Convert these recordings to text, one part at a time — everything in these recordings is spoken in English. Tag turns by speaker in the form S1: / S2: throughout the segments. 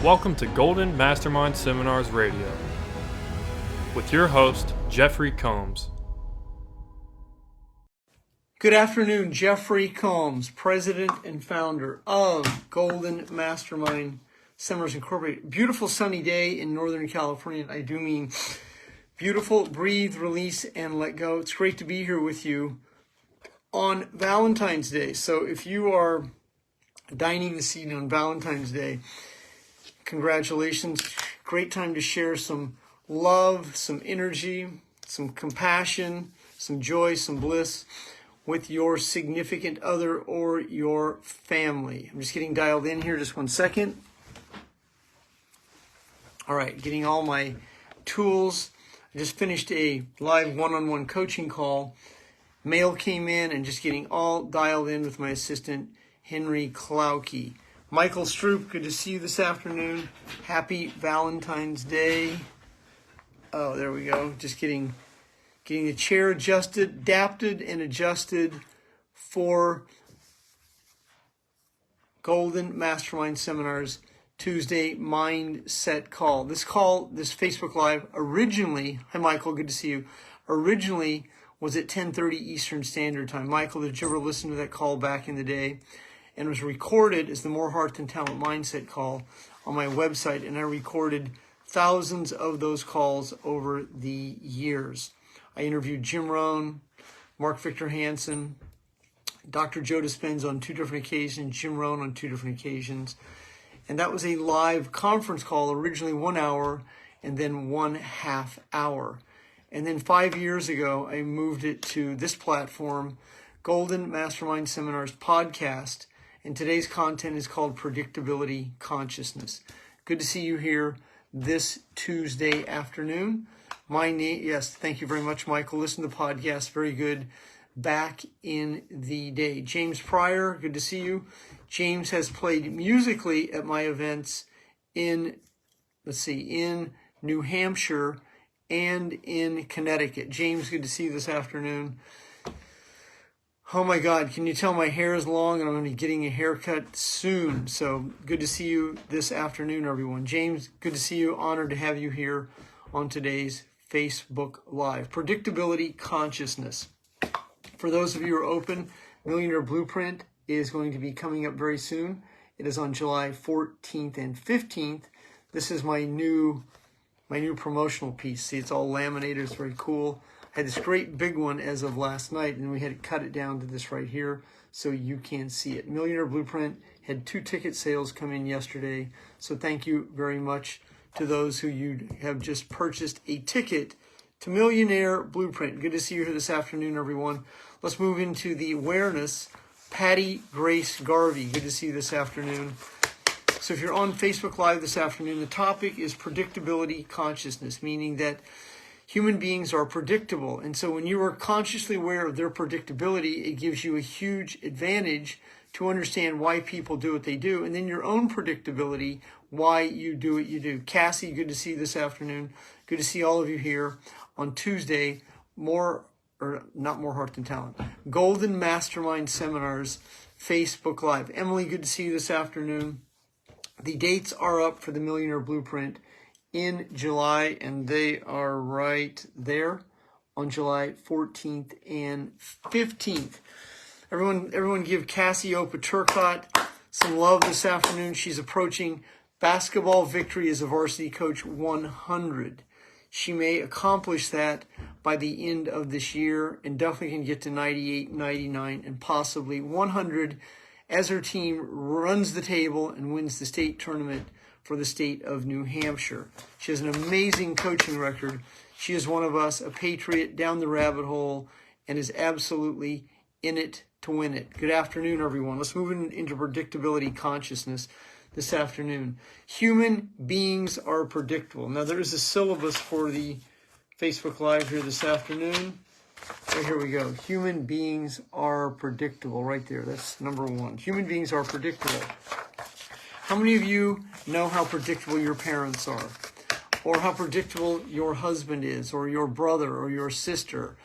S1: Welcome to Golden Mastermind Seminars Radio with your host, Jeffery Combs.
S2: Good afternoon, Jeffery Combs, president and founder of Golden Mastermind Seminars Incorporated. Beautiful sunny day in Northern California. I do mean beautiful. Breathe, release, and let go. It's great to be here with you on Valentine's Day. So if you are dining this evening on Valentine's Day, congratulations. Great time to share some love, some energy, some compassion, some joy, some bliss with your significant other or your family. I'm just getting dialed in here, just 1 second. All right, getting all my tools. I just finished a live one-on-one coaching call. Mail came in and just getting all dialed in with my assistant, Henry Klauke. Michael Stroop, good to see you this afternoon. Happy Valentine's Day. Oh, there we go. Just getting the chair adapted and adjusted for Golden Mastermind Seminars Tuesday Mindset Call. This Facebook Live originally, hi Michael, good to see you, originally was at 10:30 Eastern Standard Time. Michael, did you ever listen to that call back in the day? And was recorded as the More Heart Than Talent Mindset Call on my website, and I recorded thousands of those calls over the years. I interviewed Jim Rohn, Mark Victor Hansen, Dr. Joe Dispenza on 2 different occasions, Jim Rohn on 2 different occasions. And that was a live conference call, originally 1 hour and then 1/2 hour. And then 5 years ago, I moved it to this platform, Golden Mastermind Seminars Podcast. And today's content is called Predictability Consciousness. Good to see you here this Tuesday afternoon. Yes, thank you very much, Michael. Listen to the podcast. Very good. Back in the day. James Pryor, good to see you. James has played musically at my events in New Hampshire and in Connecticut. James, good to see you this afternoon. Oh my God, can you tell my hair is long and I'm going to be getting a haircut soon. So good to see you this afternoon, everyone. James, good to see you. Honored to have you here on today's Facebook Live. Predictability Consciousness. For those of you who are open, Millionaire Blueprint is going to be coming up very soon. It is on July 14th and 15th. This is my new promotional piece. See, it's all laminated. It's very cool. I had this great big one as of last night, and we had to cut it down to this right here so you can see it. Millionaire Blueprint had 2 ticket sales come in yesterday, so thank you very much to those who you have just purchased a ticket to Millionaire Blueprint. Good to see you here this afternoon, everyone. Let's move into the awareness. Patty Grace Garvey, good to see you this afternoon. So if you're on Facebook Live this afternoon, the topic is predictability consciousness, meaning that human beings are predictable. And so when you are consciously aware of their predictability, it gives you a huge advantage to understand why people do what they do. And then your own predictability, why you do what you do. Cassie, good to see you this afternoon. Good to see all of you here on Tuesday. Not More Heart Than Talent. Golden Mastermind Seminars, Facebook Live. Emily, good to see you this afternoon. The dates are up for the Millionaire Blueprint in July, and they are right there on July 14th and 15th. Everyone give Cassie Opa Turcotte some love this afternoon. She's approaching basketball victory as a varsity coach 100. She may accomplish that by the end of this year and definitely can get to 98, 99, and possibly 100 as her team runs the table and wins the state tournament for the state of New Hampshire. She has an amazing coaching record. She is one of us, a patriot down the rabbit hole, and is absolutely in it to win it. Good afternoon, everyone. Let's move into predictability consciousness this afternoon. Human beings are predictable. Now, there is a syllabus for the Facebook Live here this afternoon. Right, here we go. Human beings are predictable. Right there. That's number 1. Human beings are predictable. How many of you know how predictable your parents are? Or how predictable your husband is, or your brother, or your sister,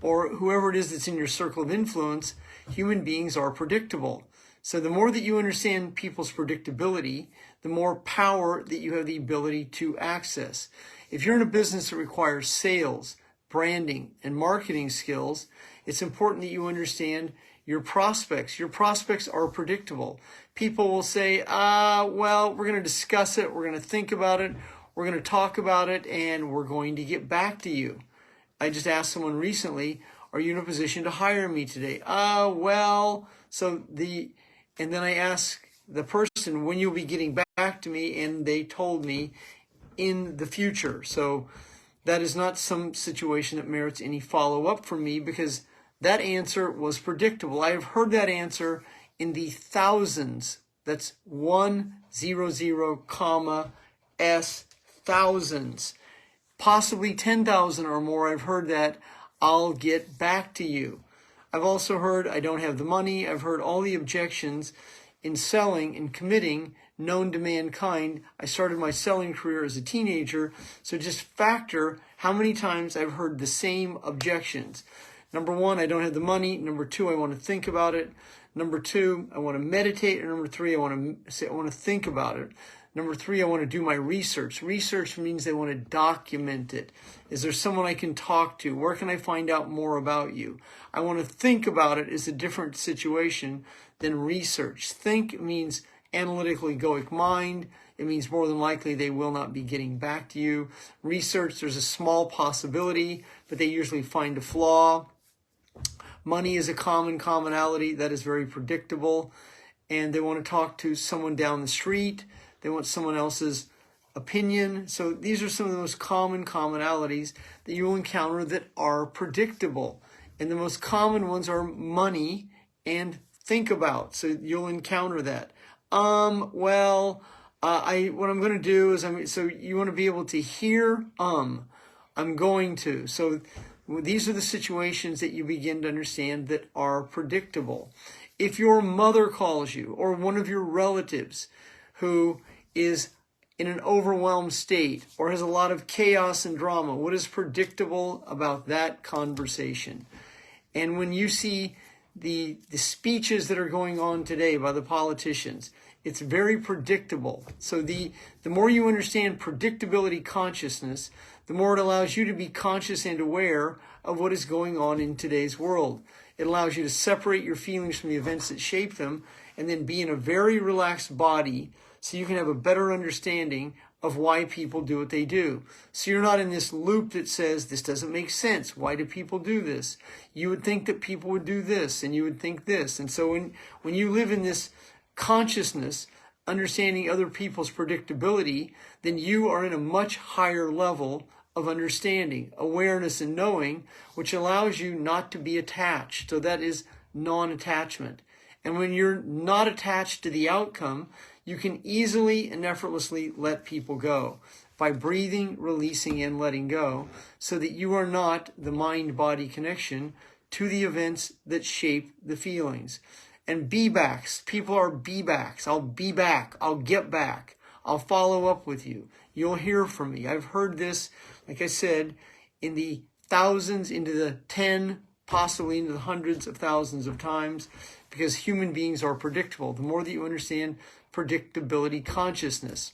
S2: or whoever it is that's in your circle of influence? Human beings are predictable. So the more that you understand people's predictability, the more power that you have the ability to access. If you're in a business that requires sales, branding, and marketing skills, it's important that you understand your prospects. Your prospects are predictable. People will say, well, we're going to discuss it, we're going to think about it, we're going to talk about it, and we're going to get back to you. I just asked someone recently, are you in a position to hire me today? And then I asked the person when you'll be getting back to me, and they told me in the future. So that is not some situation that merits any follow-up from me, because that answer was predictable. I have heard that answer in the thousands. That's 100, S thousands. Possibly 10,000 or more. I've heard that. I'll get back to you. I've also heard I don't have the money. I've heard all the objections in selling and committing known to mankind. I started my selling career as a teenager, so just factor how many times I've heard the same objections. Number one, I don't have the money. Number two, I want to think about it. Number two, I want to meditate. And number three, I want to think about it. Number three, I want to do my research. Research means they want to document it. Is there someone I can talk to? Where can I find out more about you? I want to think about it is a different situation than research. Think means analytical egoic mind. It means more than likely they will not be getting back to you. Research, there's a small possibility, but they usually find a flaw. Money is a commonality that is very predictable, and they want to talk to someone down the street. They want someone else's opinion. So these are some of the most common commonalities that you will encounter that are predictable. And the most common ones are money and think about. So you'll encounter that. What I'm going to do is, so you want to be able to hear, I'm going to. So these are the situations that you begin to understand that are predictable. If your mother calls you, or one of your relatives who is in an overwhelmed state or has a lot of chaos and drama, what is predictable about that conversation? And when you see the speeches that are going on today by the politicians, it's very predictable. So the more you understand predictability consciousness, the more it allows you to be conscious and aware of what is going on in today's world. It allows you to separate your feelings from the events that shape them, and then be in a very relaxed body so you can have a better understanding of why people do what they do. So you're not in this loop that says, this doesn't make sense. Why do people do this? You would think that people would do this, and you would think this. And so when you live in this consciousness, understanding other people's predictability, then you are in a much higher level of understanding, awareness, and knowing, which allows you not to be attached. So that is non-attachment. And when you're not attached to the outcome, you can easily and effortlessly let people go by breathing, releasing, and letting go, so that you are not the mind-body connection to the events that shape the feelings. And be-backs. People are be-backs. I'll be back. I'll get back. I'll follow up with you. You'll hear from me. I've heard this, like I said, in the thousands, into the 10, possibly into the hundreds of thousands of times, because human beings are predictable. The more that you understand predictability consciousness.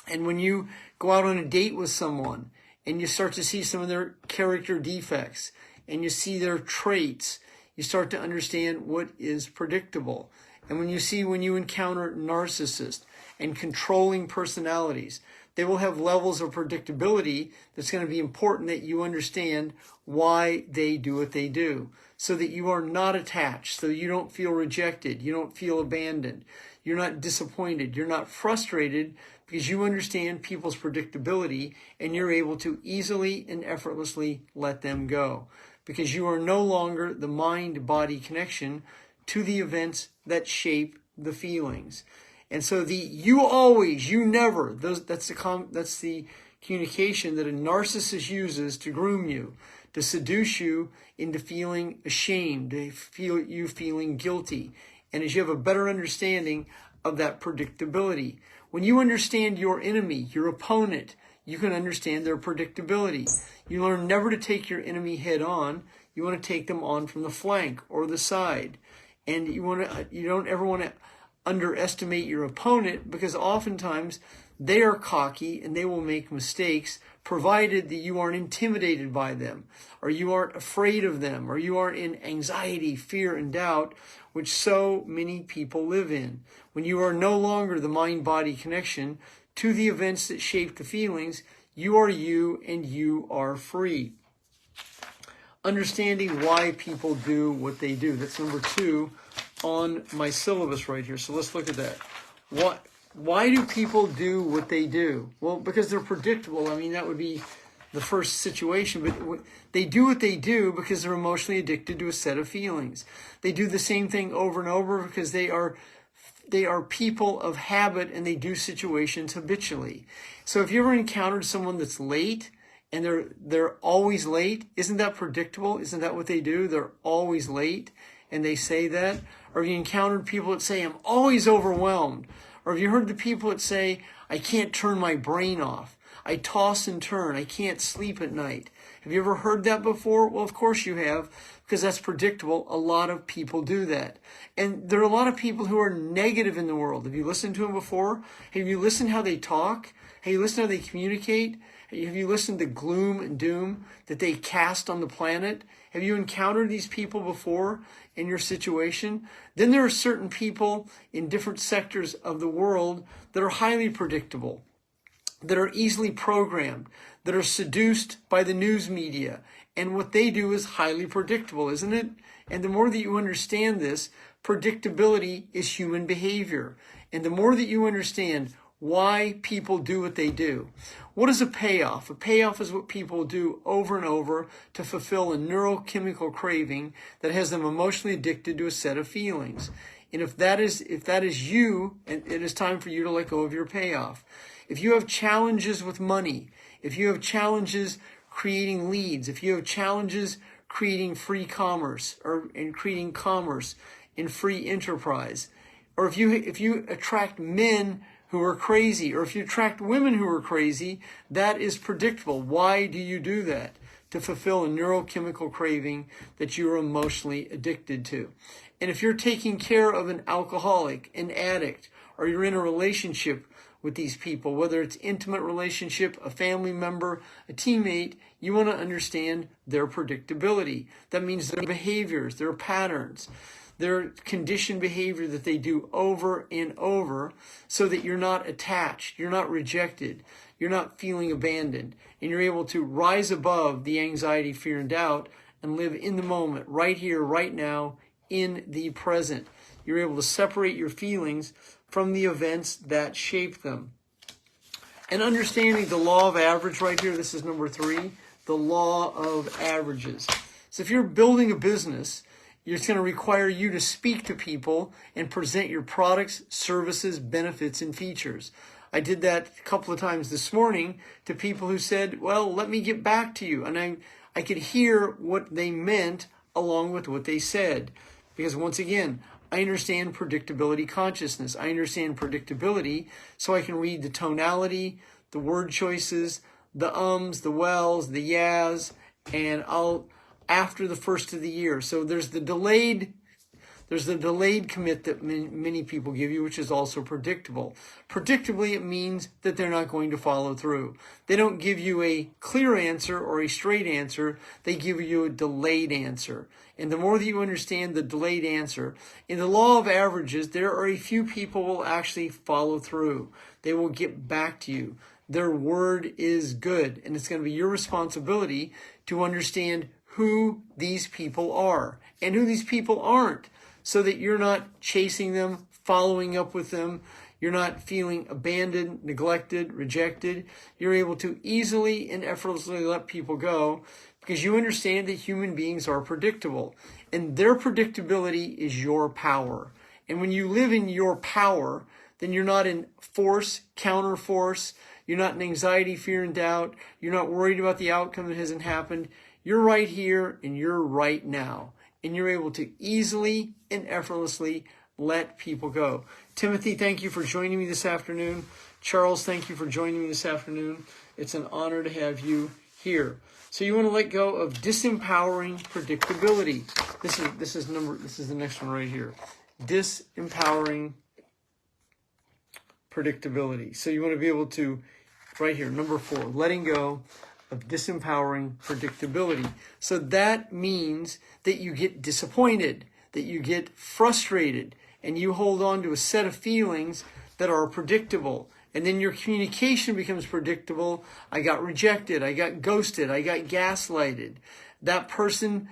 S2: And when you go out on a date with someone and you start to see some of their character defects and you see their traits, you start to understand what is predictable. And when you encounter narcissists and controlling personalities, they will have levels of predictability that's going to be important that you understand why they do what they do, so that you are not attached, so you don't feel rejected, you don't feel abandoned, you're not disappointed, you're not frustrated, because you understand people's predictability and you're able to easily and effortlessly let them go, because you are no longer the mind-body connection to the events that shape the feelings. And so you always, you never, that's the communication that a narcissist uses to groom you, to seduce you into feeling ashamed, to feel you feeling guilty. And as you have a better understanding of that predictability, when you understand your enemy, your opponent, you can understand their predictability. You learn never to take your enemy head on. You want to take them on from the flank or the side. And you don't ever want to underestimate your opponent, because oftentimes they are cocky and they will make mistakes, provided that you aren't intimidated by them, or you aren't afraid of them, or you aren't in anxiety, fear, and doubt, which so many people live in. When you are no longer the mind-body connection to the events that shape the feelings, you are you and you are free. Understanding why people do what they do. That's number 2 on my syllabus right here. So let's look at that. Why do people do what they do? Well, because they're predictable. I mean, that would be the first situation. But they do what they do because they're emotionally addicted to a set of feelings. They do the same thing over and over because they are people of habit, and they do situations habitually. So if you ever encountered someone that's late, and they're always late, isn't that predictable? Isn't that what they do? They're always late, and they say that. Or have you encountered people that say, I'm always overwhelmed? Or have you heard the people that say, I can't turn my brain off. I toss and turn. I can't sleep at night. Have you ever heard that before? Well, of course you have, because that's predictable. A lot of people do that. And there are a lot of people who are negative in the world. Have you listened to them before? Have you listened how they talk? Have you listened how they communicate? Have you listened to gloom and doom that they cast on the planet? Have you encountered these people before in your situation? Then there are certain people in different sectors of the world that are highly predictable, that are easily programmed, that are seduced by the news media. And what they do is highly predictable, isn't it? And the more that you understand this, predictability is human behavior. And the more that you understand why people do what they do. What is a payoff? A payoff is what people do over and over to fulfill a neurochemical craving that has them emotionally addicted to a set of feelings. And if that is you, it is time for you to let go of your payoff. If you have challenges with money, if you have challenges creating leads, if you have challenges creating free commerce and creating commerce in free enterprise, or if you attract men who are crazy, or if you attract women who are crazy, that is predictable. Why do you do that? To fulfill a neurochemical craving that you are emotionally addicted to. And if you're taking care of an alcoholic, an addict, or you're in a relationship with these people, whether it's intimate relationship, a family member, a teammate, you want to understand their predictability. That means their behaviors, their patterns, their conditioned behavior that they do over and over, so that you're not attached, you're not rejected, you're not feeling abandoned, and you're able to rise above the anxiety, fear, and doubt and live in the moment, right here, right now, in the present. You're able to separate your feelings from the events that shape them. And understanding the law of average right here, this is number 3, the law of averages. So if you're building a business, it's going to require you to speak to people and present your products, services, benefits, and features. I did that a couple of times this morning to people who said, well, let me get back to you. And I could hear what they meant along with what they said. Because once again, I understand predictability consciousness. I understand predictability so I can read the tonality, the word choices, the ums, the wells, the yas, and after the first of the year. So there's the delayed commit that many people give you, which is also predictable. Predictably, it means that they're not going to follow through. They don't give you a clear answer or a straight answer. They give you a delayed answer. And the more that you understand the delayed answer, in the law of averages, there are a few people who will actually follow through. They will get back to you. Their word is good. And it's going to be your responsibility to understand who these people are and who these people aren't, so that you're not chasing them, following up with them. You're not feeling abandoned, neglected, rejected. You're able to easily and effortlessly let people go because you understand that human beings are predictable, and their predictability is your power. And when you live in your power, then you're not in force, counter force. You're not in anxiety, fear, and doubt. You're not worried about the outcome that hasn't happened. You're right here and you're right now. And you're able to easily and effortlessly let people go. Timothy, thank you for joining me this afternoon. Charles, thank you for joining me this afternoon. It's an honor to have you here. So you want to let go of disempowering predictability. This is the next one right here. Disempowering predictability. So you want to be able to, right here, number 4, letting go of disempowering predictability. So that means that you get disappointed, that you get frustrated, and you hold on to a set of feelings that are predictable. And then your communication becomes predictable. I got rejected. I got ghosted. I got gaslighted. That person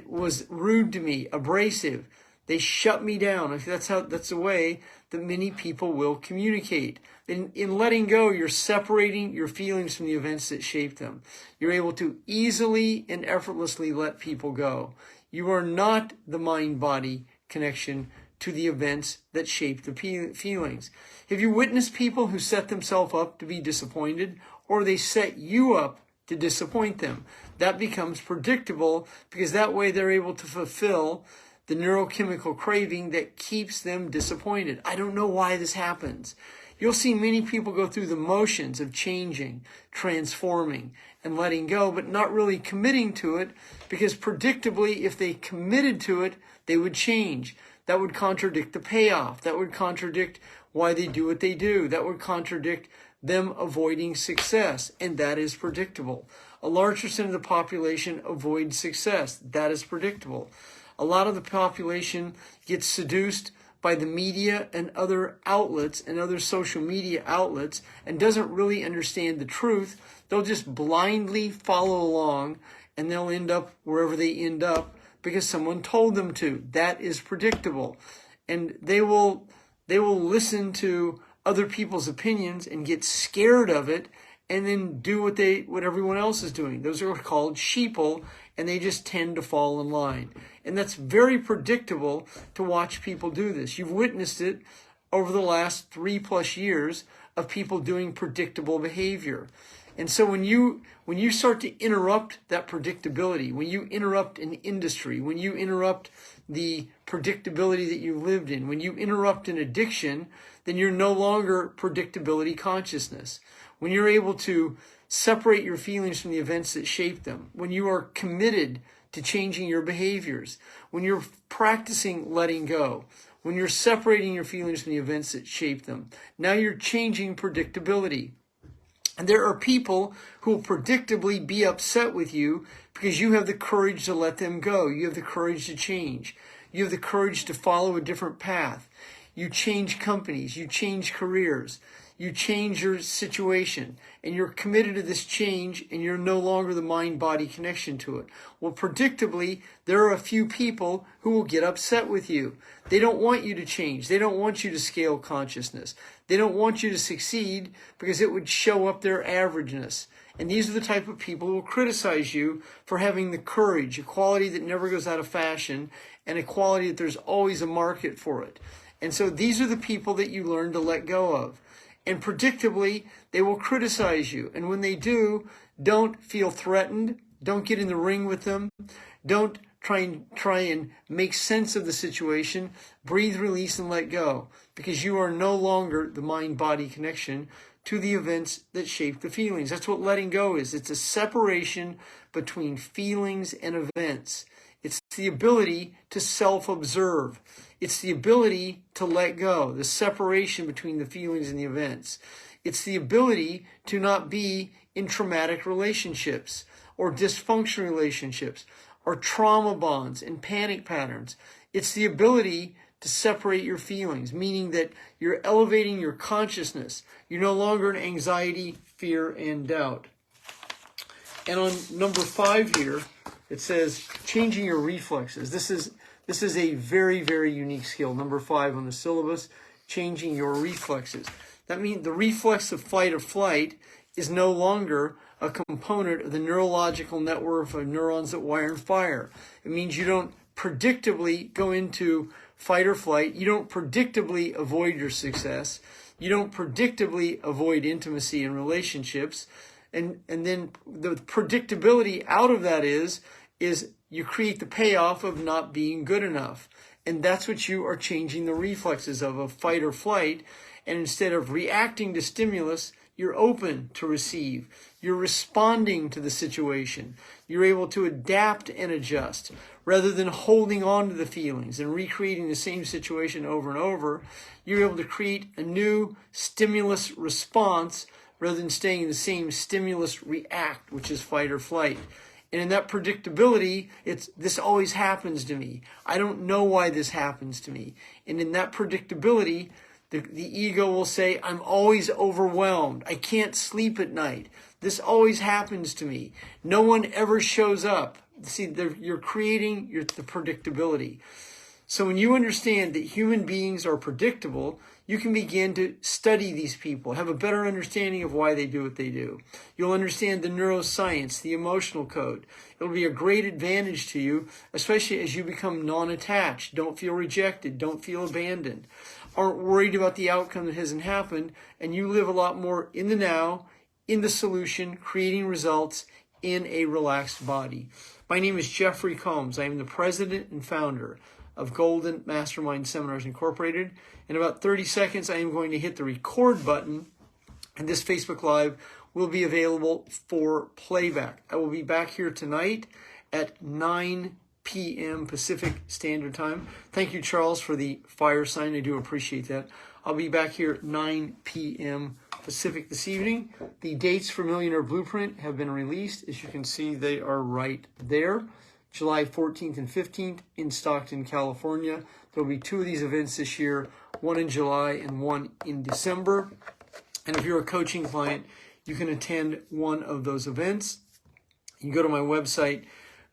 S2: was rude to me, abrasive. They shut me down. That's the way that many people will communicate. In letting go, you're separating your feelings from the events that shape them. You're able to easily and effortlessly let people go. You are not the mind-body connection to the events that shape the feelings. Have you witnessed people who set themselves up to be disappointed, or they set you up to disappoint them? That becomes predictable because that way they're able to fulfill the neurochemical craving that keeps them disappointed. I don't know why this happens. You'll see many people go through the motions of changing, transforming, and letting go, but not really committing to it, because predictably, if they committed to it, they would change. That would contradict the payoff. That would contradict why they do what they do. That would contradict them avoiding success, and that is predictable. A large percent of the population avoids success. That is predictable. A lot of the population gets seduced by the media and other outlets and other social media outlets and doesn't really understand the truth. They'll just blindly follow along, and they'll end up wherever they end up because someone told them to. That is predictable. And they will listen to other people's opinions and get scared of it and then do what everyone else is doing. Those are called sheeple, and they just tend to fall in line. And that's very predictable to watch people do this. You've witnessed it over the last 3+ years of people doing predictable behavior. And so when you start to interrupt that predictability, when you interrupt an industry, when you interrupt the predictability that you lived in, when you interrupt an addiction, then you're no longer predictability consciousness. When you're able to separate your feelings from the events that shape them, when you are committed to changing your behaviors, when you're practicing letting go, when you're separating your feelings from the events that shape them, now you're changing predictability. And there are people who will predictably be upset with you because you have the courage to let them go. You have the courage to change. You have the courage to follow a different path. You change companies. You change careers. You change your situation, and you're committed to this change, and you're no longer the mind-body connection to it. Well, predictably, there are a few people who will get upset with you. They don't want you to change. They don't want you to scale consciousness. They don't want you to succeed because it would show up their averageness. And these are the type of people who will criticize you for having the courage, a quality that never goes out of fashion, and a quality that there's always a market for it. And so these are the people that you learn to let go of. And predictably, they will criticize you. And when they do, don't feel threatened. Don't get in the ring with them. Don't try and make sense of the situation. Breathe, release, and let go. Because you are no longer the mind-body connection to the events that shape the feelings. That's what letting go is. It's a separation between feelings and events. It's the ability to self-observe. It's the ability to let go, the separation between the feelings and the events. It's the ability to not be in traumatic relationships or dysfunctional relationships or trauma bonds and panic patterns. It's the ability to separate your feelings, meaning that you're elevating your consciousness. You're no longer in anxiety, fear, and doubt. And on number 5 here, it says changing your reflexes. This is a very, very unique skill. Number 5 on the syllabus, changing your reflexes. That means the reflex of fight or flight is no longer a component of the neurological network of neurons that wire and fire. It means you don't predictably go into fight or flight. You don't predictably avoid your success. You don't predictably avoid intimacy in relationships. And then the predictability out of that is you create the payoff of not being good enough. And that's what you are changing the reflexes of fight or flight. And instead of reacting to stimulus, You're open to receive. You're responding to the situation. You're able to adapt and adjust. Rather than holding on to the feelings and recreating the same situation over and over, you're able to create a new stimulus response rather than staying in the same stimulus react, which is fight or flight. And in that predictability, this always happens to me. I don't know why this happens to me. And in that predictability, the ego will say, I'm always overwhelmed. I can't sleep at night. This always happens to me. No one ever shows up. See, you're creating the predictability. So when you understand that human beings are predictable, you can begin to study these people, have a better understanding of why they do what they do. You'll understand the neuroscience, the emotional code. It'll be a great advantage to you, especially as you become non-attached, don't feel rejected, don't feel abandoned, aren't worried about the outcome that hasn't happened, and you live a lot more in the now, in the solution, creating results in a relaxed body. My name is Jeffery Combs. I am the president and founder of Golden Mastermind Seminars Incorporated. In about 30 seconds, I am going to hit the record button, and this Facebook Live will be available for playback. I will be back here tonight at 9 p.m. Pacific Standard Time. Thank you, Charles, for the fire sign. I do appreciate that. I'll be back here at 9 p.m. Pacific this evening. The dates for Millionaire Blueprint have been released. As you can see, they are right there. July 14th and 15th in Stockton, California. There will be 2 of these events this year, one in July and one in December. And if you're a coaching client, you can attend one of those events. You can go to my website,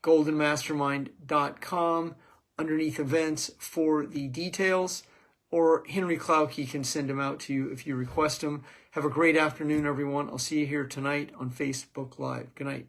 S2: goldenmastermind.com, underneath events for the details, or Henry Klauke can send them out to you if you request them. Have a great afternoon, everyone. I'll see you here tonight on Facebook Live. Good night.